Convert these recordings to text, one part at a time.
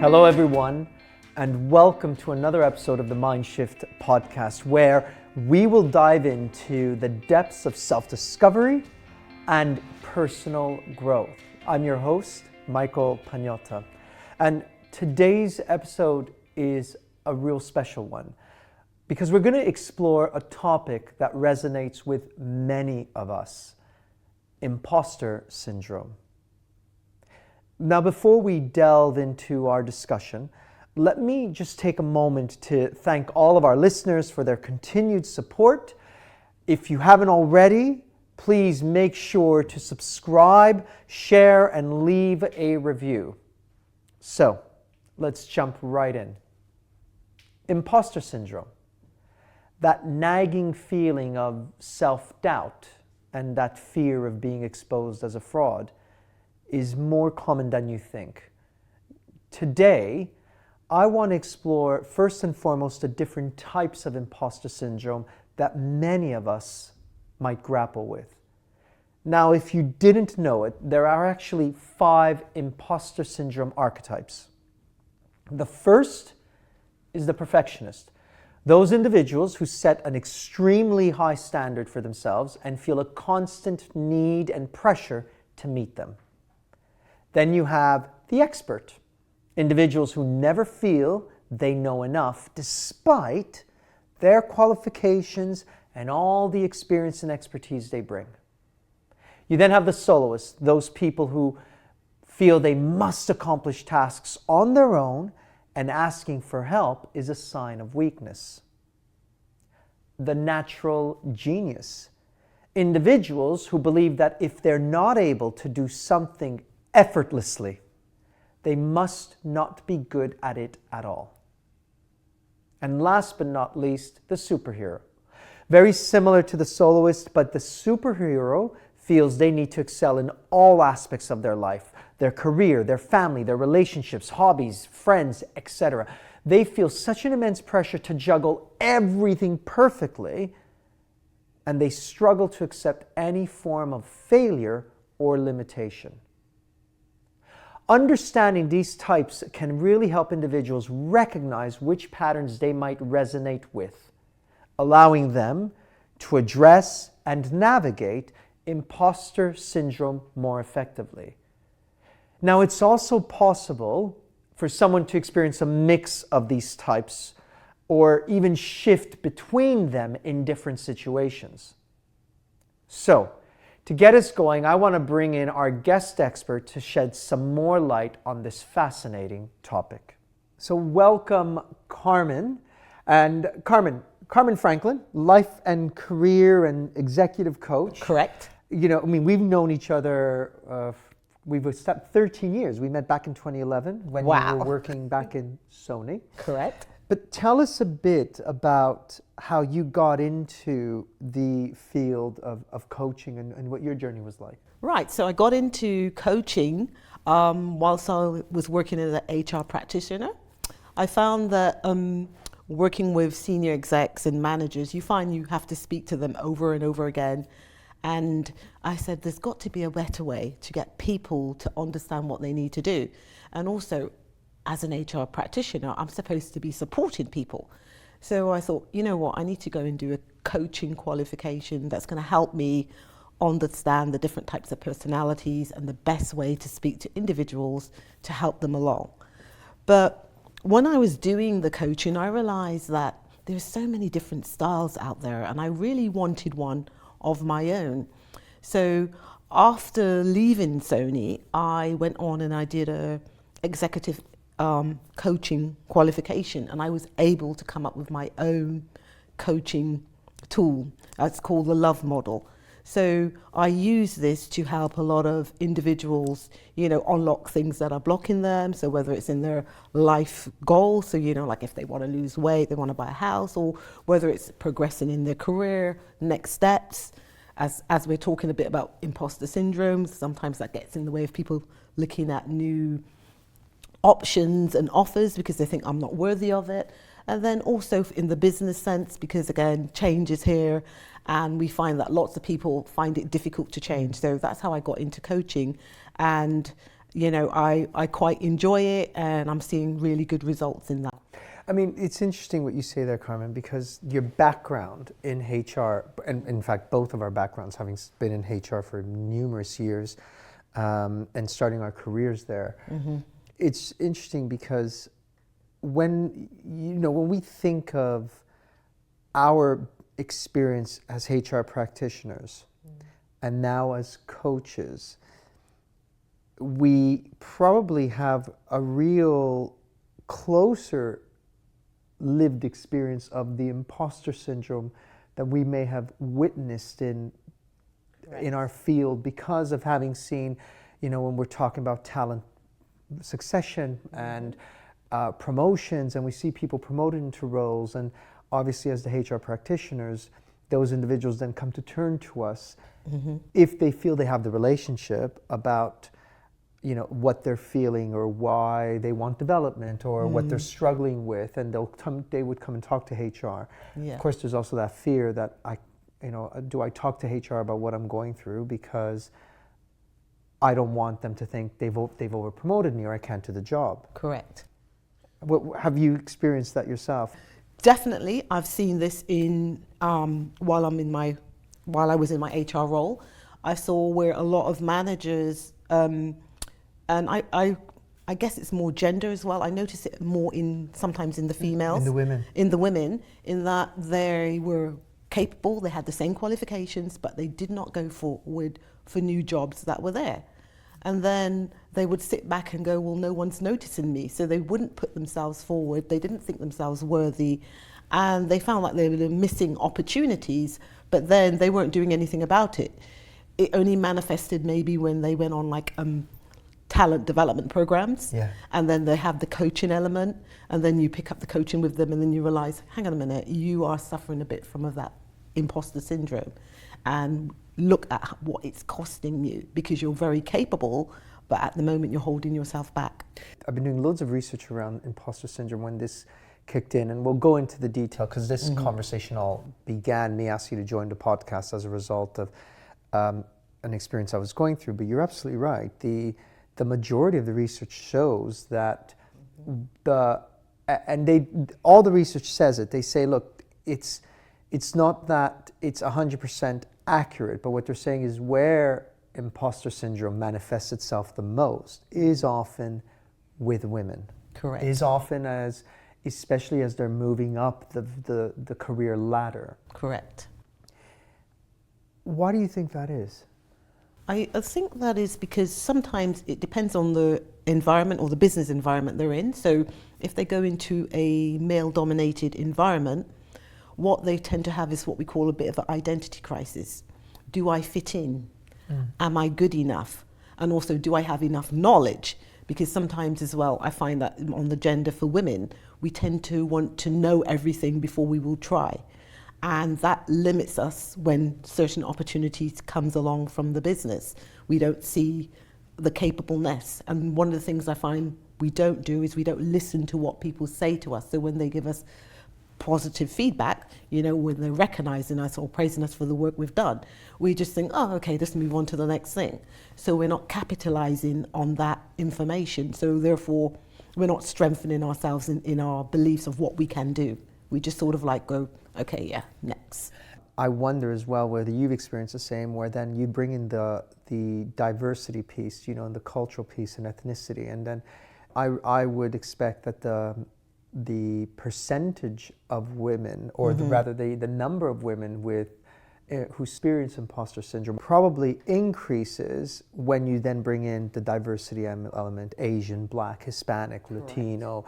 Hello, everyone, and welcome to another episode of the Mindshift Podcast, where we will dive into the depths of self-discovery and personal growth. I'm your host, Michael Pagnotta, and today's episode is a real special one because we're going to explore a topic that resonates with many of us: imposter syndrome. Now, before we delve into our discussion, let me just take a moment to thank all of our listeners for their continued support. If you haven't already, please make sure to subscribe, share, and leave a review. So, let's jump right in. Imposter syndrome, that nagging feeling of self-doubt and that fear of being exposed as a fraud, is more common than you think. Today, I want to explore first and foremost the different types of imposter syndrome that many of us might grapple with. Now, if you didn't know it, there are actually 5 imposter syndrome archetypes. The first is the perfectionist. Those individuals who set an extremely high standard for themselves and feel a constant need and pressure to meet them. Then you have the expert, individuals who never feel they know enough despite their qualifications and all the experience and expertise they bring. You then have the soloist, those people who feel they must accomplish tasks on their own and asking for help is a sign of weakness. The natural genius, individuals who believe that if they're not able to do something effortlessly, they must not be good at it at all. And last but not least, the superhero. Very similar to the soloist, but the superhero feels they need to excel in all aspects of their life, their career, their family, their relationships, hobbies, friends, etc. They feel such an immense pressure to juggle everything perfectly, and they struggle to accept any form of failure or limitation. Understanding these types can really help individuals recognize which patterns they might resonate with, allowing them to address and navigate imposter syndrome more effectively. Now, it's also possible for someone to experience a mix of these types or even shift between them in different situations. So, to get us going, I want to bring in our guest expert to shed some more light on this fascinating topic. So welcome, Carmen. And Carmen Franklin, life and career and executive coach. Correct. We've known each other, we've stepped 13 years. We met back in 2011 when Wow. we were working back in Sony. Correct. But tell us a bit about how you got into the field of coaching and what your journey was like. Right. So I got into coaching whilst I was working as an HR practitioner. I found that working with senior execs and managers, you find you have to speak to them over and over again. And I said, there's got to be a better way to get people to understand what they need to do. And also, as an HR practitioner, I'm supposed to be supporting people. So I thought, you know what, I need to go and do a coaching qualification that's going to help me understand the different types of personalities and the best way to speak to individuals to help them along. But when I was doing the coaching, I realized that there's so many different styles out there, and I really wanted one of my own. So after leaving Sony, I went on and I did a executive coaching qualification, and I was able to come up with my own coaching tool. It's called the Love Model. So I use this to help a lot of individuals, unlock things that are blocking them. So whether it's in their life goals, so like if they want to lose weight, they want to buy a house, or whether it's progressing in their career, next steps. As we're talking a bit about imposter syndrome, sometimes that gets in the way of people looking at new options and offers because they think I'm not worthy of it. And then also in the business sense, because again, change is here and we find that lots of people find it difficult to change. So that's how I got into coaching. And I quite enjoy it, and I'm seeing really good results in that. I mean, it's interesting what you say there, Carmen, because your background in HR, and in fact, both of our backgrounds, having been in HR for numerous years and starting our careers there, it's interesting because when we think of our experience as HR practitioners and now as coaches, we probably have a real closer lived experience of the imposter syndrome that we may have witnessed in our field because of having seen, when we're talking about talent succession and promotions, and we see people promoted into roles, and obviously as the HR practitioners, those individuals then come to turn to us if they feel they have the relationship about what they're feeling or why they want development or what they're struggling with, and they would come and talk to HR. Yeah. Of course, there's also that fear that do I talk to HR about what I'm going through, because I don't want them to think they've over promoted me or I can't do the job. Correct. Have you experienced that yourself? Definitely, I've seen this in while I was in my HR role. I saw where a lot of managers, and I guess it's more gender as well. I notice it more sometimes in the females. In the women, in that they were capable, they had the same qualifications, but they did not go forward for new jobs that were there. And then they would sit back and go, well, no one's noticing me. So they wouldn't put themselves forward. They didn't think themselves worthy. And they found like they were missing opportunities, but then they weren't doing anything about it. It only manifested maybe when they went on like talent development programs, and then they have the coaching element, and then you pick up the coaching with them, and then you realize, hang on a minute, you are suffering a bit from that imposter syndrome, and look at what it's costing you, because you're very capable, but at the moment you're holding yourself back. I've been doing loads of research around imposter syndrome when this kicked in, and we'll go into the detail because this conversation all began me asking you to join the podcast as a result of an experience I was going through. But you're absolutely right. The majority of the research shows that all the research says it. They say, look, it's not that it's 100% accurate, but what they're saying is where imposter syndrome manifests itself the most is often with women. Correct. Is often especially as they're moving up the career ladder. Correct. Why do you think that is? I think that is because sometimes it depends on the environment or the business environment they're in. So if they go into a male-dominated environment, what they tend to have is what we call a bit of an identity crisis. Do I fit in? Am I good enough? And also, do I have enough knowledge? Because sometimes as well, I find that on the gender for women, we tend to want to know everything before we will try. And that limits us when certain opportunities comes along from the business. We don't see the capableness. And one of the things I find we don't do is we don't listen to what people say to us. So when they give us positive feedback, when they're recognizing us or praising us for the work we've done, we just think, oh, okay, let's move on to the next thing. So we're not capitalizing on that information. So therefore, we're not strengthening ourselves in our beliefs of what we can do. We just sort of like go, okay, yeah, next. I wonder as well whether you've experienced the same, where then you bring in the diversity piece, and the cultural piece and ethnicity, and then I would expect that the percentage of women, or rather the number of women who experience imposter syndrome probably increases when you then bring in the diversity element: Asian, Black, Hispanic, Latino,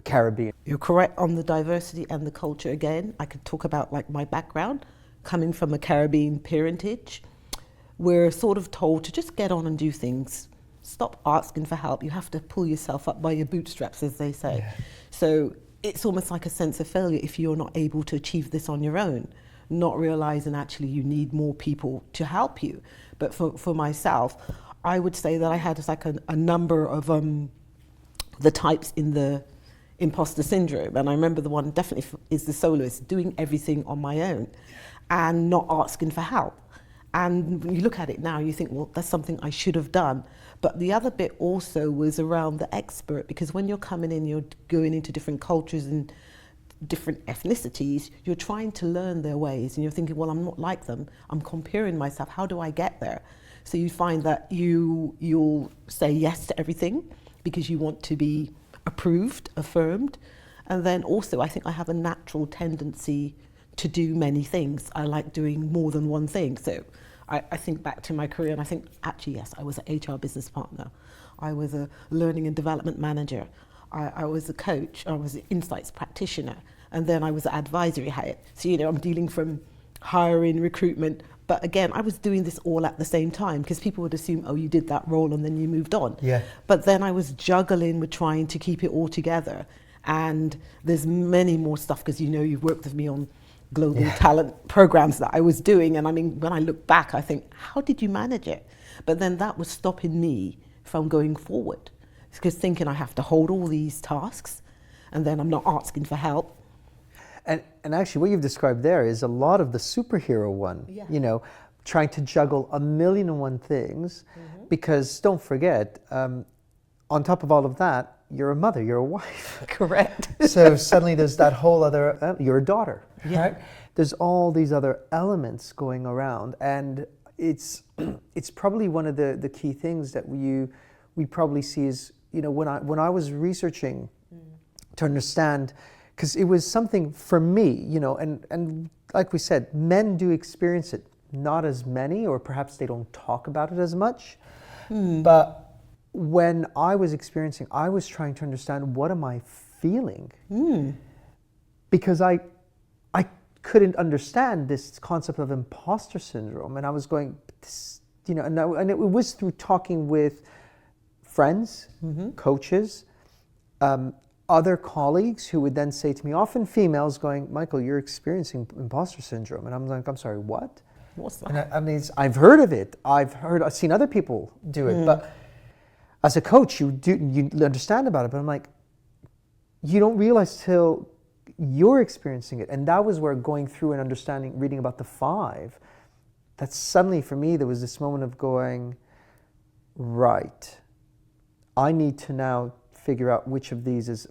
Caribbean. You're correct on the diversity and the culture. Again, I could talk about like my background, coming from a Caribbean parentage. We're sort of told to just get on and do things. Stop asking for help. You have to pull yourself up by your bootstraps, as they say. Yeah. So it's almost like a sense of failure if you're not able to achieve this on your own, not realizing actually you need more people to help you. But for myself, I would say that I had like a number of the types in the imposter syndrome. And I remember the one definitely is the soloist, doing everything on my own and not asking for help. And when you look at it now, you think, well, that's something I should have done. But the other bit also was around the expert, because when you're coming in, you're going into different cultures and different ethnicities, you're trying to learn their ways, and you're thinking, well, I'm not like them. I'm comparing myself. How do I get there? So you find that you'll say yes to everything because you want to be approved, affirmed. And then also, I think I have a natural tendency to do many things. I like doing more than one thing. So I think back to my career, and I think, actually, yes, I was an HR business partner. I was a learning and development manager. I was a coach. I was an insights practitioner. And then I was an advisory head. So, I'm dealing from hiring, recruitment. But again, I was doing this all at the same time, because people would assume, oh, you did that role and then you moved on. Yeah. But then I was juggling with trying to keep it all together. And there's many more stuff, because you've worked with me on global talent programs that I was doing. And I mean, when I look back, I think, how did you manage it? But then that was stopping me from going forward, because thinking I have to hold all these tasks and then I'm not asking for help. And actually what you've described there is a lot of the superhero one, trying to juggle a million and one things, because don't forget, on top of all of that, you're a mother, you're a wife. Correct. So suddenly there's that whole other, you're a daughter, Yeah. right? There's all these other elements going around, and it's probably one of the key things that we probably see is, when I was researching to understand, because it was something for me, and like we said, men do experience it, not as many, or perhaps they don't talk about it as much. But when I was experiencing, I was trying to understand, what am I feeling? Because I couldn't understand this concept of imposter syndrome, and I was going, and it was through talking with friends, coaches, other colleagues who would then say to me, often females, going, Michael, you're experiencing imposter syndrome. And I'm like, I'm sorry, what? What's that? And I mean, I've heard of it. I've seen other people do it. But as a coach, you understand about it. But I'm like, you don't realize till you're experiencing it. And that was where going through and understanding, reading about the 5, that suddenly for me, there was this moment of going, right, I need to now figure out which of these is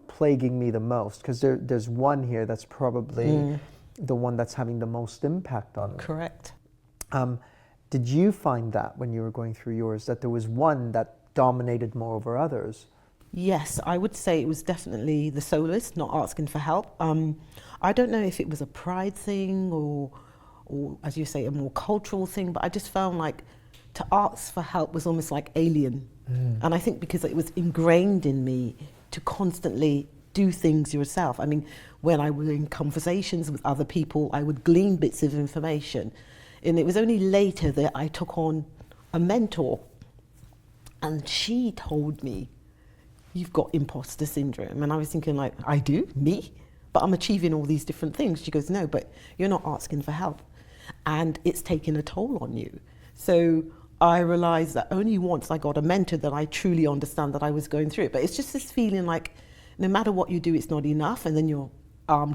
plaguing me the most, because there's one here that's probably the one that's having the most impact on me. Correct. Did you find that when you were going through yours, that there was one that dominated more over others? Yes, I would say it was definitely the soloist, not asking for help. I don't know if it was a pride thing or, as you say, a more cultural thing, but I just found like to ask for help was almost like alien. And I think because it was ingrained in me to constantly do things yourself. I mean, when I was in conversations with other people, I would glean bits of information. And it was only later that I took on a mentor. And she told me, you've got imposter syndrome. And I was thinking like, I do? Me? But I'm achieving all these different things. She goes, no, but you're not asking for help. And it's taking a toll on you. So I realized that only once I got a mentor that I truly understand that I was going through it. But it's just this feeling like no matter what you do, it's not enough. And then you're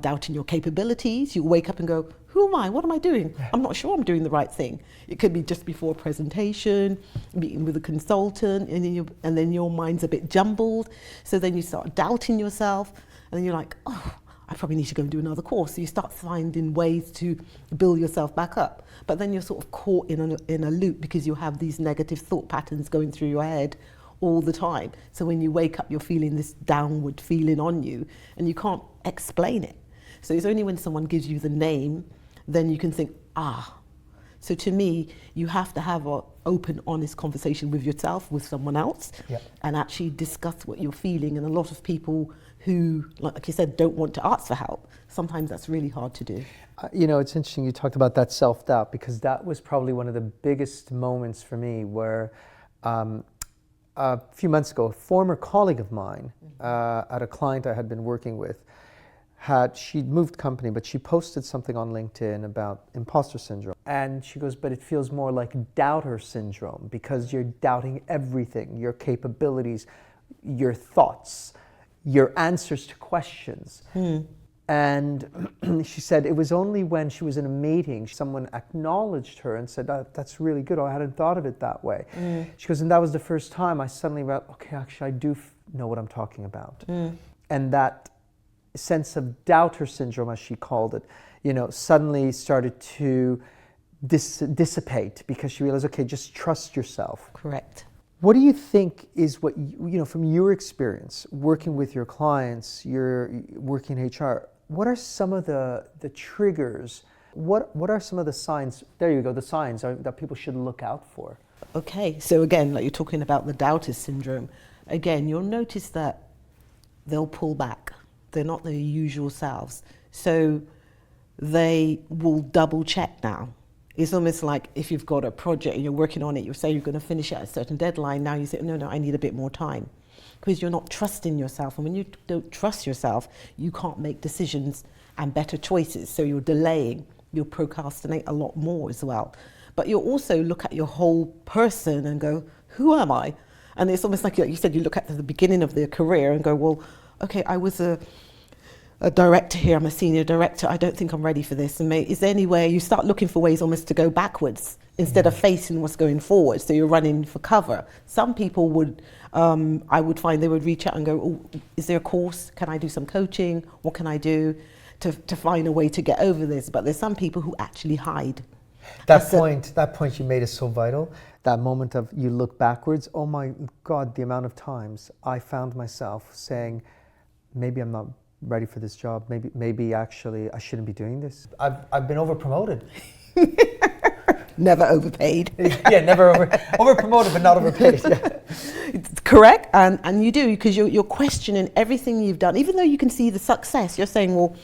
doubting your capabilities. You wake up and go, who am I? What am I doing? I'm not sure I'm doing the right thing. It could be just before a presentation, meeting with a consultant, and then your mind's a bit jumbled. So then you start doubting yourself, and then you're like, oh, I probably need to go and do another course. So you start finding ways to build yourself back up. But then you're sort of caught in a loop, because you have these negative thought patterns going through your head all the time. So when you wake up, you're feeling this downward feeling on you, and you can't explain it. So it's only when someone gives you the name, then you can think, So to me, you have to have an open, honest conversation with yourself, with someone else, and actually discuss what you're feeling. And a lot of people who, like you said, don't want to ask for help, sometimes that's really hard to do. It's interesting you talked about that self-doubt, because that was probably one of the biggest moments for me where a few months ago, a former colleague of mine at a client I had been working with, she'd moved company, but she posted something on LinkedIn about imposter syndrome. And she goes, but it feels more like doubter syndrome, because you're doubting everything, your capabilities, your thoughts, your answers to questions. And she said it was only when she was in a meeting, someone acknowledged her and said, that's really good. I hadn't thought of it that way. She goes, and that was the first time I suddenly realized, okay, actually I do know what I'm talking about. And that sense of doubter syndrome, as she called it, suddenly started to dissipate because she realized, okay, just trust yourself. Correct. What do you think is what, from your experience, working with your clients, you're working in HR, what are some of the triggers? What are some of the signs, there you go, the signs that people should look out for? Okay, so again, like you're talking about the doubter syndrome, again, you'll notice that they'll pull back. They're not their usual selves. So they will double check now. It's almost like if you've got a project and you're working on it, you say you're going to finish it at a certain deadline. Now you say, no, I need a bit more time. Because you're not trusting yourself. And when you don't trust yourself, you can't make decisions and better choices. So you're delaying, you'll procrastinate a lot more as well. But you'll also look at your whole person and go, who am I? And it's almost like you said, you look at the beginning of their career and go, well, okay, I was a director here, I'm a senior director, I don't think I'm ready for this. And is there any way, you start looking for ways almost to go backwards instead of facing what's going forward, so you're running for cover. Some people would, I would find they would reach out and go, oh, is there a course? Can I do some coaching? What can I do to find a way to get over this? But there's some people who actually hide. That point you made is so vital. That moment of you look backwards, oh my God, the amount of times I found myself saying, maybe I'm not ready for this job. Maybe actually I shouldn't be doing this. I've been overpromoted. Never overpaid. Yeah, never overpromoted, but not overpaid. Yeah. It's correct, and you do, because you're questioning everything you've done. Even though you can see the success, you're saying, well,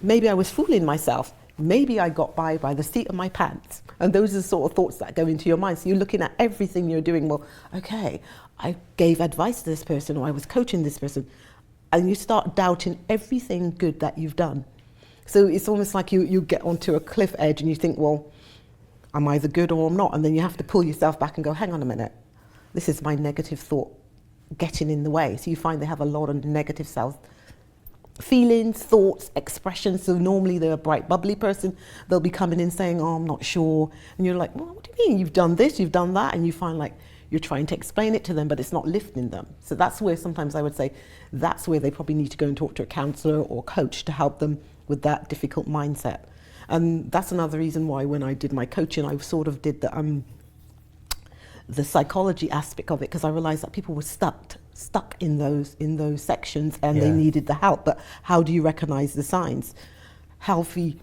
maybe I was fooling myself. Maybe I got by the seat of my pants. And those are the sort of thoughts that go into your mind. So you're looking at everything you're doing. Well, okay, I gave advice to this person, or I was coaching this person. And you start doubting everything good that you've done. So it's almost like you get onto a cliff edge and you think, well, I'm either good or I'm not. And then you have to pull yourself back and go, hang on a minute. This is my negative thought getting in the way. So you find they have a lot of negative feelings, thoughts, expressions. So normally they're a bright, bubbly person. They'll be coming in saying, oh, I'm not sure. And you're like, well, what do you mean? You've done this, you've done that. And you find like you're trying to explain it to them, but it's not lifting them. So that's where sometimes I would say that's where they probably need to go and talk to a counselor or coach to help them with that difficult mindset. And that's another reason why when I did my coaching, I sort of did the psychology aspect of it, because I realized that people were stuck in those sections and they needed the help. But how do you recognize the signs? Healthy,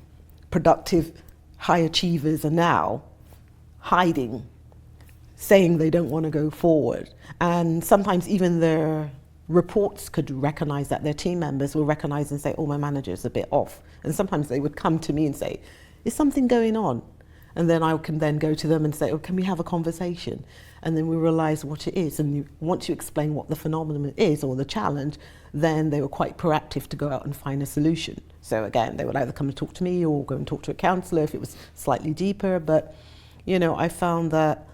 productive, high achievers are now hiding, saying they don't want to go forward. And sometimes even their reports could recognize that, their team members will recognize and say, oh, my manager's a bit off. And sometimes they would come to me and say, is something going on? And then I can then go to them and say, oh, can we have a conversation? And then we realize what it is. And once you explain what the phenomenon is or the challenge, then they were quite proactive to go out and find a solution. So again, they would either come and talk to me or go and talk to a counselor if it was slightly deeper. But, I found that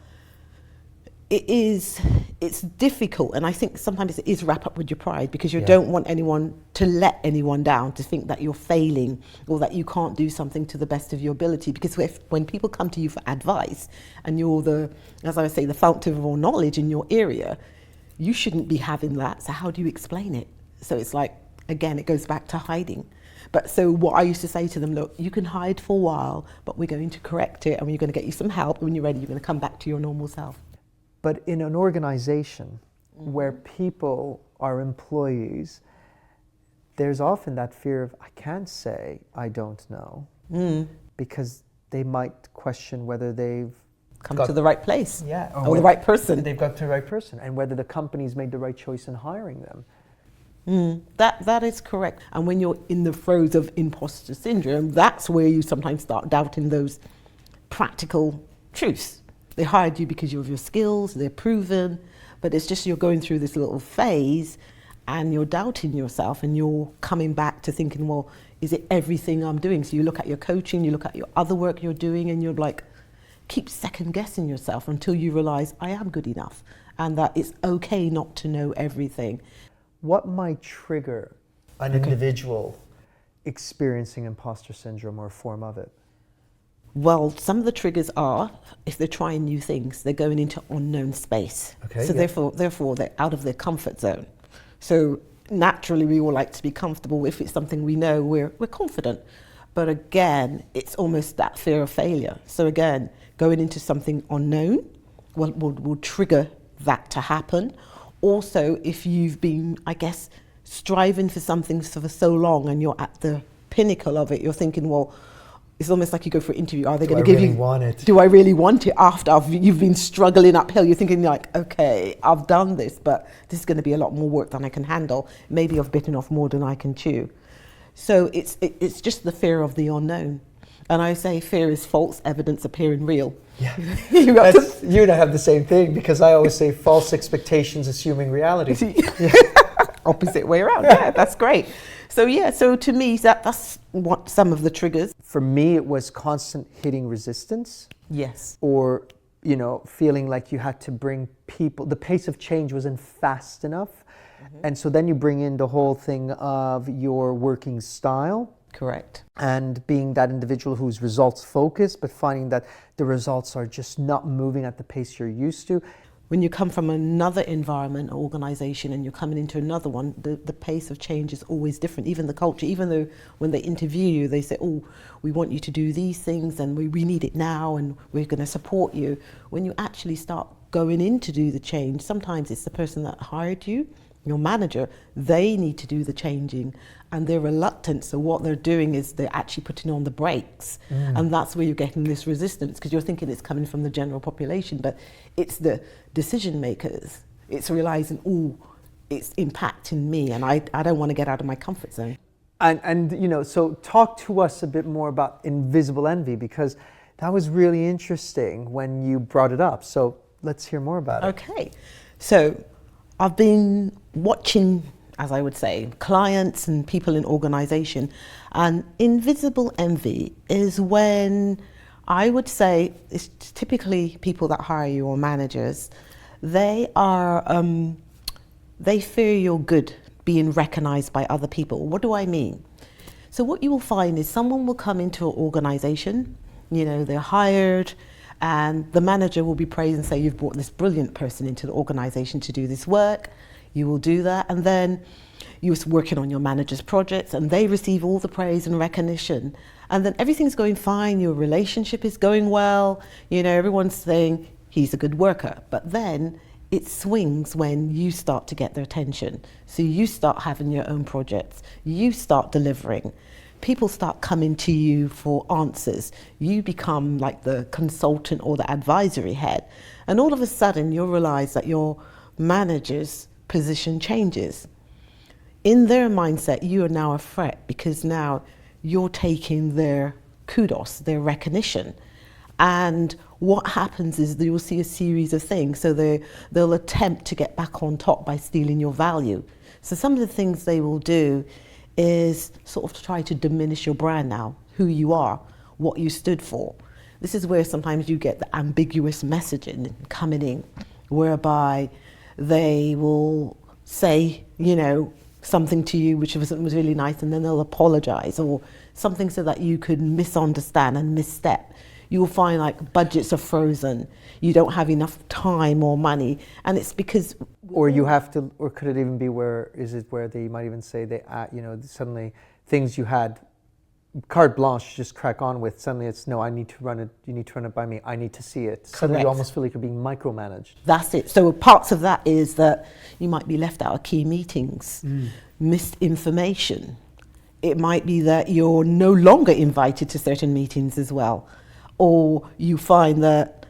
it's difficult, and I think sometimes it is wrapped up with your pride, because you don't want anyone to let anyone down, to think that you're failing or that you can't do something to the best of your ability. Because when people come to you for advice and you're as I would say, the fountain of all knowledge in your area, you shouldn't be having that. So how do you explain it? So it's like, again, it goes back to hiding. But so what I used to say to them, look, you can hide for a while, but we're going to correct it and we're going to get you some help. And when you're ready, you're going to come back to your normal self. But in an organization where people are employees, there's often that fear of, I can't say I don't know, because they might question whether they've come to the right place, or the right person. They've got to the right person, and whether the company's made the right choice in hiring them. That is correct. And when you're in the throes of imposter syndrome, that's where you sometimes start doubting those practical truths. They hired you because of your skills, they're proven, but it's just you're going through this little phase and you're doubting yourself and you're coming back to thinking, well, is it everything I'm doing? So you look at your coaching, you look at your other work you're doing, and you're like, keep second guessing yourself until you realize I am good enough and that it's okay not to know everything. What might trigger an individual experiencing imposter syndrome or a form of it? Well, some of the triggers are if they're trying new things, they're going into unknown space. Okay, so therefore, they're out of their comfort zone. So naturally, we all like to be comfortable. If it's something we know, we're confident. But again, it's almost that fear of failure. So again, going into something unknown will trigger that to happen. Also, if you've been, I guess, striving for something for so long and you're at the pinnacle of it, you're thinking, well, it's almost like you go for an interview. Are they going to give you? Do I really want it after you've been struggling uphill? You're thinking like, okay, I've done this, but this is going to be a lot more work than I can handle. Maybe I've bitten off more than I can chew. So it's just the fear of the unknown. And I say fear is false evidence appearing real. Yeah, you and I have the same thing, because I always say false expectations assuming reality. Yeah. Opposite way around. Yeah, that's great. So to me, that's what some of the triggers. For me, it was constant hitting resistance. Yes. Or, feeling like you had to bring people, the pace of change wasn't fast enough. Mm-hmm. And so then you bring in the whole thing of your working style. Correct. And being that individual who's results focused, but finding that the results are just not moving at the pace you're used to. When you come from another environment or organization and you're coming into another one, the pace of change is always different. Even the culture, even though when they interview you, they say, oh, we want you to do these things and we need it now and we're going to support you. When you actually start going in to do the change, sometimes it's the person that hired you, your manager, they need to do the changing and they're reluctant. So what they're doing is they're actually putting on the brakes. And that's where you're getting this resistance, because you're thinking it's coming from the general population, but it's the decision makers. It's realizing, oh, it's impacting me and I don't want to get out of my comfort zone. And so talk to us a bit more about invisible envy, because that was really interesting when you brought it up. So let's hear more about it. Okay. So I've been watching, as I would say, clients and people in organization, and invisible envy is when I would say it's typically people that hire you or managers. They fear your good being recognized by other people. What do I mean? So what you will find is someone will come into an organization, they're hired, and the manager will be praised and say, you've brought this brilliant person into the organization to do this work. You will do that. And then you're working on your manager's projects and they receive all the praise and recognition. And then everything's going fine. Your relationship is going well. Everyone's saying he's a good worker. But then it swings when you start to get their attention. So you start having your own projects. You start delivering. People start coming to you for answers. You become like the consultant or the advisory head. And all of a sudden you realize that your manager's position changes. In their mindset, you are now a threat, because now you're taking their kudos, their recognition. And what happens is you'll see a series of things. So they'll attempt to get back on top by stealing your value. So some of the things they will do is sort of try to diminish your brand now, who you are, what you stood for. This is where sometimes you get the ambiguous messaging coming in, whereby they will say, something to you which was really nice, and then they'll apologize or something so that you could misunderstand and misstep. You will find like budgets are frozen. You don't have enough time or money, and it's because. Or you have to, or could it even be where they might even say suddenly things you had carte blanche, just crack on with, suddenly it's no, I need to run it, you need to run it by me, I need to see it. Correct. Suddenly you almost feel like you're being micromanaged. That's it. So parts of that is that you might be left out of key meetings, missed information. It might be that you're no longer invited to certain meetings as well. Or you find that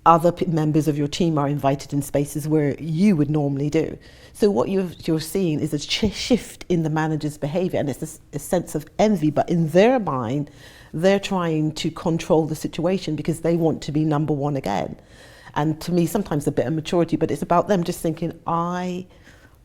other members of your team are invited in spaces where you would normally do. So what you're seeing is a shift in the manager's behavior, and it's a sense of envy, but in their mind, they're trying to control the situation because they want to be number one again. And to me, sometimes a bit of maturity, but it's about them just thinking,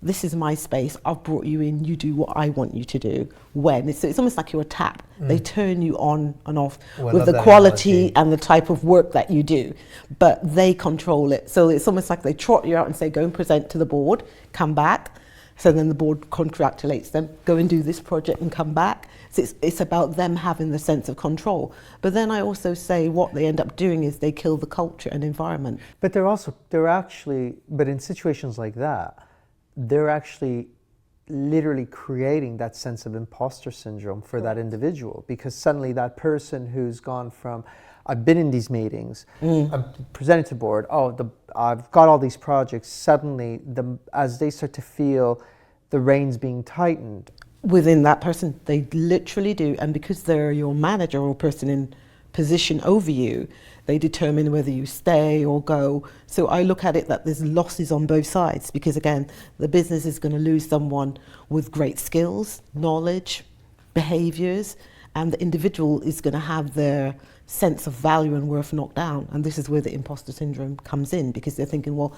this is my space, I've brought you in, you do what I want you to do. When? It's almost like you're a tap. They turn you on and off with the quality and the type of work that you do, but they control it. So it's almost like they trot you out and say, go and present to the board, come back, So then the board congratulates them, go and do this project and come back. So it's about them having the sense of control. But then I also say what they end up doing is they kill the culture and environment. But but in situations like that, they're actually literally creating that sense of imposter syndrome for that individual, because suddenly that person who's gone from, I've been in these meetings, I'm presented to board, I've got all these projects, suddenly as they start to feel the reins being tightened. Within that person, they literally do. And because they're your manager or person in position over you, they determine whether you stay or go. So I look at it that there's losses on both sides, because again, the business is going to lose someone with great skills, knowledge, behaviors, and the individual is going to have their sense of value and worth knocked down. And this is where the imposter syndrome comes in, because they're thinking, well,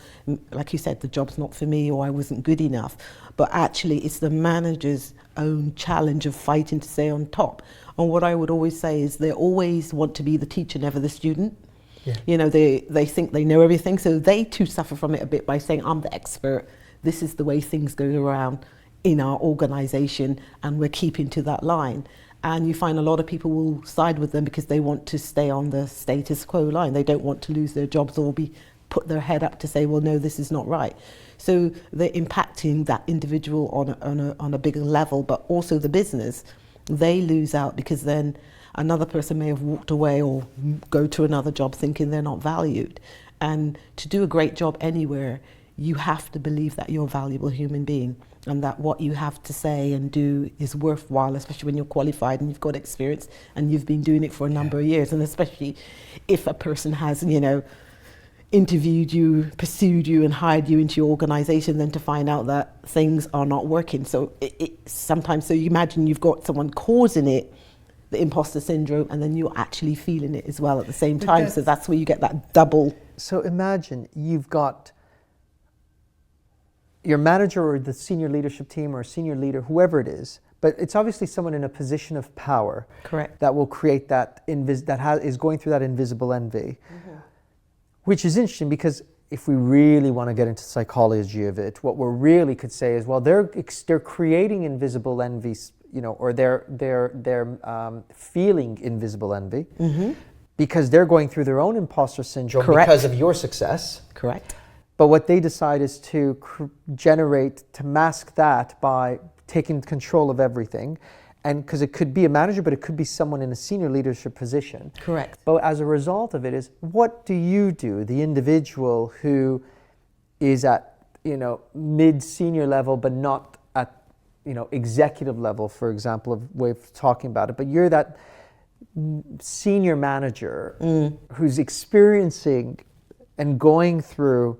like you said, the job's not for me, or I wasn't good enough. But actually it's the manager's own challenge of fighting to stay on top. And what I would always say is they always want to be the teacher, never the student. Yeah. You know, they think they know everything, so they too suffer from it a bit by saying, I'm the expert, this is the way things go around in our organisation, and we're keeping to that line. And you find a lot of people will side with them because they want to stay on the status quo line. They don't want to lose their jobs or put their head up to say, well, no, this is not right. So they're impacting that individual on a bigger level, but also the business. They lose out because then another person may have walked away or go to another job thinking they're not valued. And to do a great job anywhere, you have to believe that you're a valuable human being, and that what you have to say and do is worthwhile, especially when you're qualified and you've got experience and you've been doing it for a number of years. And especially if a person has, interviewed you, pursued you and hired you into your organization, then to find out that things are not working. So sometimes, so you imagine you've got someone causing it, the imposter syndrome, and then you're actually feeling it as well at the same time. So that's where you get that double. So imagine you've got your manager or the senior leadership team or senior leader, whoever it is, but it's obviously someone in a position of power. Correct. That will create that is going through that invisible envy, which is interesting, because if we really want to get into psychology of it, what we really could say is, well, they're creating invisible envy, or they're feeling invisible envy because they're going through their own imposter syndrome. Correct. Because of your success. Correct. But what they decide is to to mask that by taking control of everything. And because it could be a manager, but it could be someone in a senior leadership position. Correct. But as a result of it is, what do you do, the individual who is at, mid-senior level, but not at, executive level, for example, of way of talking about it. But you're that senior manager who's experiencing and going through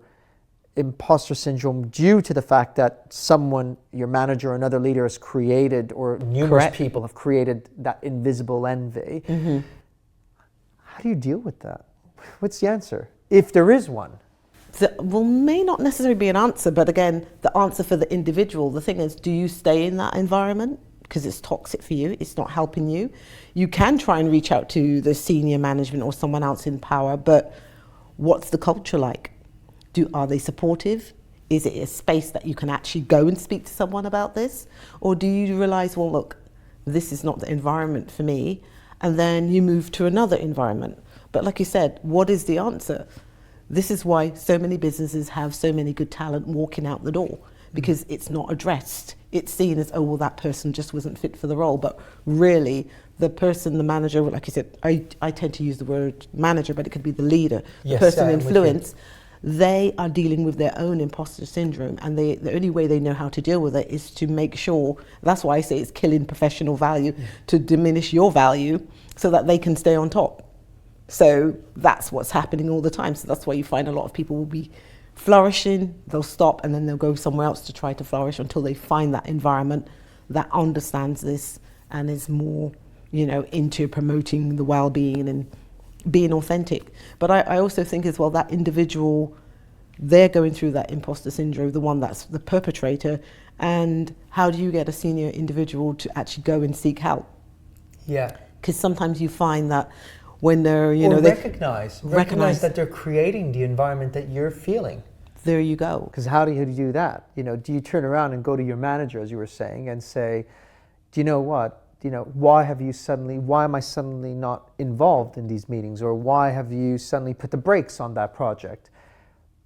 imposter syndrome due to the fact that someone, your manager or another leader, has created, or numerous people have created that invisible envy. How do you deal with that? What's the answer, if there is one? Well, may not necessarily be an answer, but again, the answer for the individual, the thing is, do you stay in that environment? Because it's toxic for you, it's not helping you. You can try and reach out to the senior management or someone else in power, but what's the culture like? Are they supportive? Is it a space that you can actually go and speak to someone about this? Or do you realize, well, look, this is not the environment for me, and then you move to another environment? But like you said, what is the answer? This is why so many businesses have so many good talent walking out the door, because it's not addressed. It's seen as, oh, well, that person just wasn't fit for the role. But really, the person, the manager, like you said, I tend to use the word manager, but it could be the leader, the person influence. They are dealing with their own imposter syndrome, and the only way they know how to deal with it is to make sure, that's why I say it's killing professional value, to diminish your value so that they can stay on top. So that's what's happening all the time. So that's why you find a lot of people will be flourishing, they'll stop, and then they'll go somewhere else to try to flourish until they find that environment that understands this and is more, into promoting the well-being and being authentic. But I also think as well that individual, they're going through that imposter syndrome, the one that's the perpetrator, and how do you get a senior individual to actually go and seek help? Yeah. Because sometimes you find that when they're, recognize that they're creating the environment that you're feeling. there you go. Because how do you do that? You know, do you turn around and go to your manager, as you were saying, and say, do you know what? You know, why am I suddenly not involved in these meetings? Or why have you suddenly put the brakes on that project?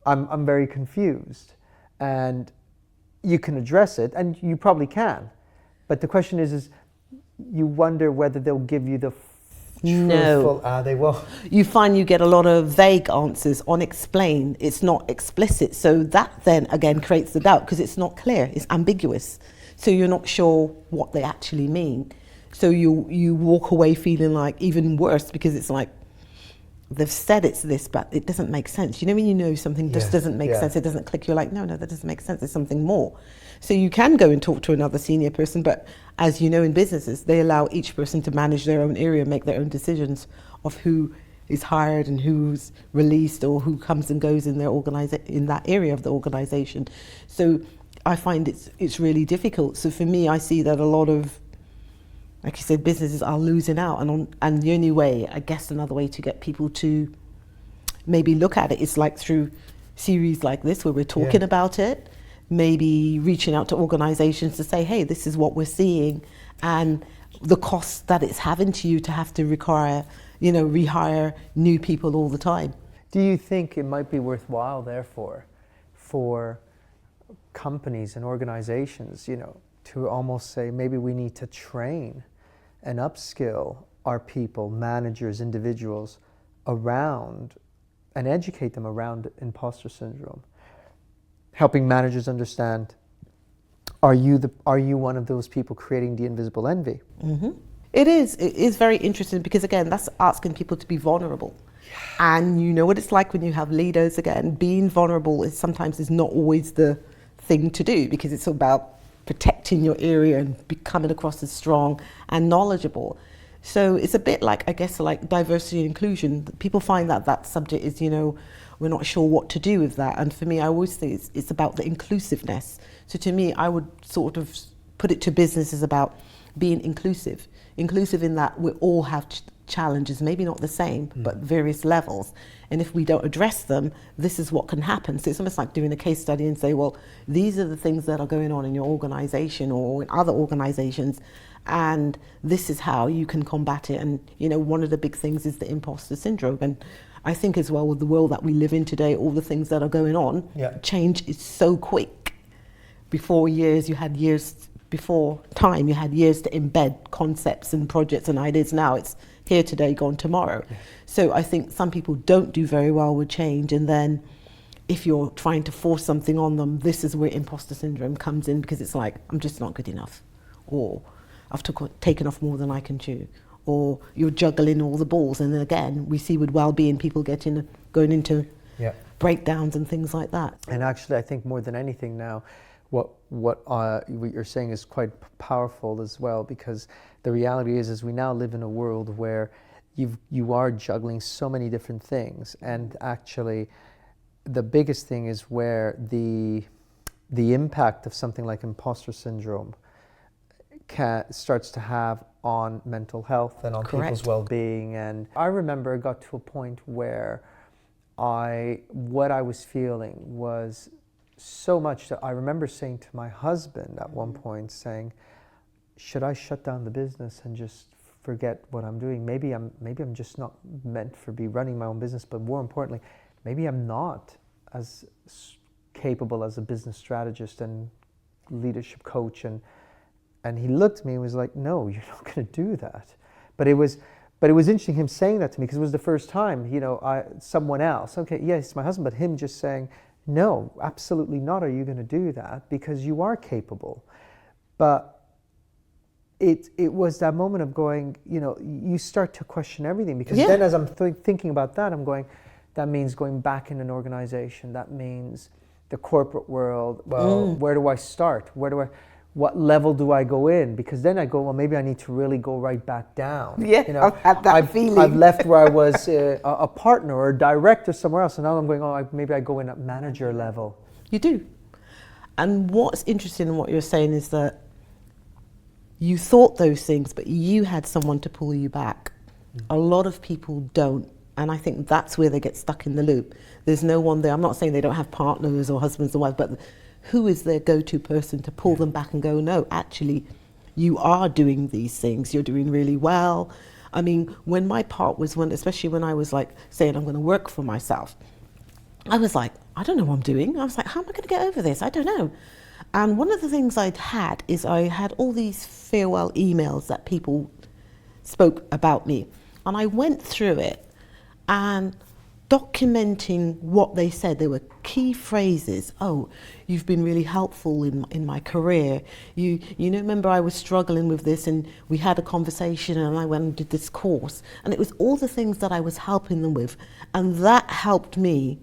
I'm very confused. And you can address it, and you probably can. But the question is you wonder whether they'll give you the truthful, they won't. You find you get a lot of vague answers, unexplained. It's not explicit. So that then again creates the doubt because it's not clear. It's ambiguous. So you're not sure what they actually mean. So you walk away feeling like even worse because it's like they've said it's this, but it doesn't make sense. You know when you know something just doesn't make sense, it doesn't click. You're like, no, that doesn't make sense. There's something more. So you can go and talk to another senior person, but as you know in businesses, they allow each person to manage their own area, make their own decisions of who is hired and who's released or who comes and goes in their in that area of the organization. So I find it's really difficult. So for me, I see that a lot of, like you said, businesses are losing out, and the only way, I guess, another way to get people to maybe look at it is like through series like this where we're talking about it, maybe reaching out to organizations to say, hey, this is what we're seeing, and the cost that it's having to you to have to rehire new people all the time. Do you think it might be worthwhile, therefore, for companies and organizations, to almost say maybe we need to train and upskill our people, managers, individuals around and educate them around imposter syndrome, helping managers understand, are you one of those people creating the invisible envy? Mm-hmm. It is very interesting because again, that's asking people to be vulnerable. And you know what it's like when you have leaders, again, being vulnerable sometimes is not always the thing to do because it's about protecting your area and becoming across as strong and knowledgeable. So it's a bit like, I guess, like diversity and inclusion. People find that subject is, we're not sure what to do with that. And for me, I always think it's about the inclusiveness. So to me, I would sort of put it to business as about being inclusive in that we all have challenges, maybe not the same, but various levels. And if we don't address them, this is what can happen. So it's almost like doing a case study and say, well, these are the things that are going on in your organization or in other organizations, and this is how you can combat it. And, one of the big things is the imposter syndrome. And I think as well with the world that we live in today, all the things that are going on, change is so quick. Before you had years to embed concepts and projects and ideas. Now it's here today, gone tomorrow. Yeah. So I think some people don't do very well with change, and then if you're trying to force something on them, this is where imposter syndrome comes in, because it's like, I'm just not good enough, or I've taken off more than I can chew, or you're juggling all the balls. And then again, we see with well-being, people going into breakdowns and things like that. And actually, I think more than anything now, what you're saying is quite powerful as well, because the reality is we now live in a world where you are juggling so many different things, and actually the biggest thing is where the impact of something like imposter syndrome starts to have on mental health and on people's well-being. And I remember it got to a point where what I was feeling was so much that I remember saying to my husband at one point, saying, should I shut down the business and just forget what I'm doing? Maybe I'm just not meant for be running my own business, but more importantly, maybe I'm not as capable as a business strategist and leadership coach. And he looked at me and was like, no, you're not going to do that. But it was interesting him saying that to me, because it was the first time, someone else, yes, my husband, but him just saying, no, absolutely not. Are you going to do that? Because you are capable. But it was that moment of going, you start to question everything, because then as I'm thinking about that, I'm going, that means going back in an organization. That means the corporate world. Well, where do I start? What level do I go in? Because then I go, well, maybe I need to really go right back down. Yeah, I've had that feeling. I've left where I was a partner or a director somewhere else, and now I'm going, maybe I go in at manager level. You do. And what's interesting in what you're saying is that you thought those things, but you had someone to pull you back. A lot of people don't And I think that's where they get stuck in the loop. There's no one there. I'm not saying they don't have partners or husbands or wives, but who is their go-to person to pull them back and go, no, actually, you are doing these things. You're doing really well. I mean, when my part was especially when I was like saying I'm going to work for myself, I was like, I don't know what I'm doing. I was like, how am I going to get over this? I don't know. And one of the things I had all these farewell emails that people spoke about me. And I went through it and documenting what they said. There were key phrases. Oh, you've been really helpful in my career. You know, remember I was struggling with this and we had a conversation and I went and did this course. And it was all the things that I was helping them with. And that helped me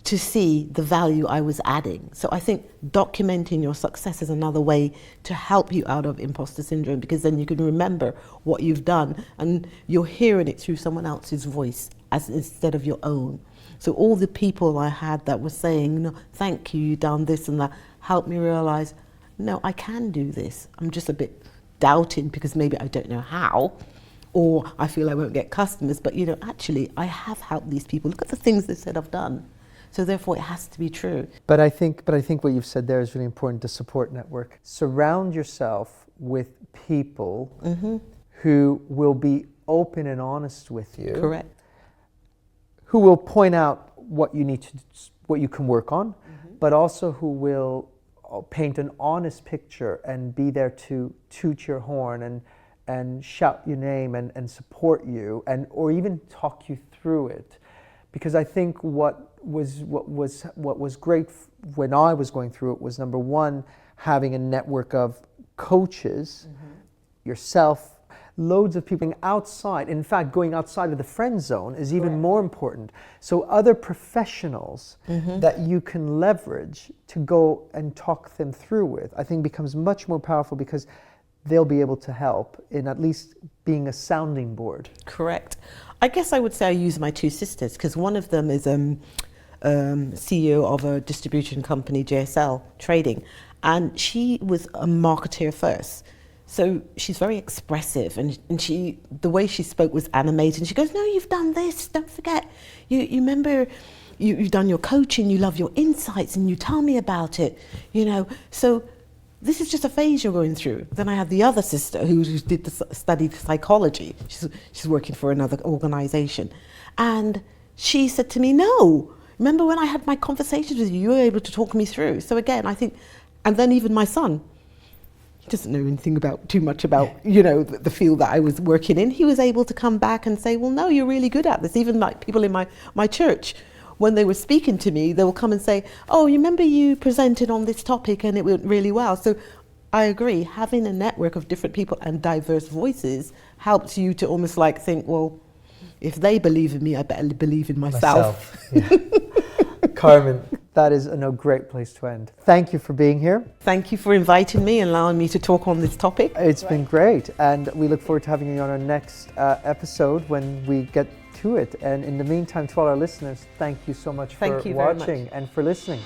to see the value I was adding. So I think documenting your success is another way to help you out of imposter syndrome, because then you can remember what you've done and you're hearing it through someone else's voice instead of your own. So all the people I had that were saying, no, thank you, you've done this and that, helped me realize, no, I can do this. I'm just a bit doubted because maybe I don't know how, or I feel I won't get customers, but you know, actually I have helped these people. Look at the things they said I've done. So therefore it has to be true. But I think what you've said there is really important, the support network. Surround yourself with people who will be open and honest with you. Correct. Who will point out what you can work on, but also who will paint an honest picture and be there to toot your horn and shout your name and support you, or even talk you through it. Because I think what was great when I was going through it was, number one, having a network of coaches, yourself, loads of people outside. In fact, going outside of the friend zone is even more important. So other professionals that you can leverage to go and talk them through with, I think becomes much more powerful, because they'll be able to help in at least being a sounding board. Correct. I guess I would say I use my two sisters, because one of them is CEO of a distribution company, JSL Trading, and she was a marketeer first. So she's very expressive, and the way she spoke was animated. She goes, no, you've done this, don't forget. You remember, you've done your coaching, you love your insights, and you tell me about it, you know. So this is just a phase you're going through. Then I have the other sister who studied psychology. She's working for another organization. And she said to me, no, remember when I had my conversations with you, you were able to talk me through. So again, I think, and then even my son, he doesn't know anything too much about, you know, the field that I was working in. He was able to come back and say, well, no, you're really good at this. Even like people in my church, when they were speaking to me, they will come and say, oh, you remember you presented on this topic and it went really well. So I agree, having a network of different people and diverse voices helps you to almost like think, well, if they believe in me, I better believe in myself. Yeah. Carmen, that is a great place to end. Thank you for being here. Thank you for inviting me and allowing me to talk on this topic. It's been great, and we look forward to having you on our next episode when we get to it. And in the meantime, to all our listeners, thank you so much for watching and for listening.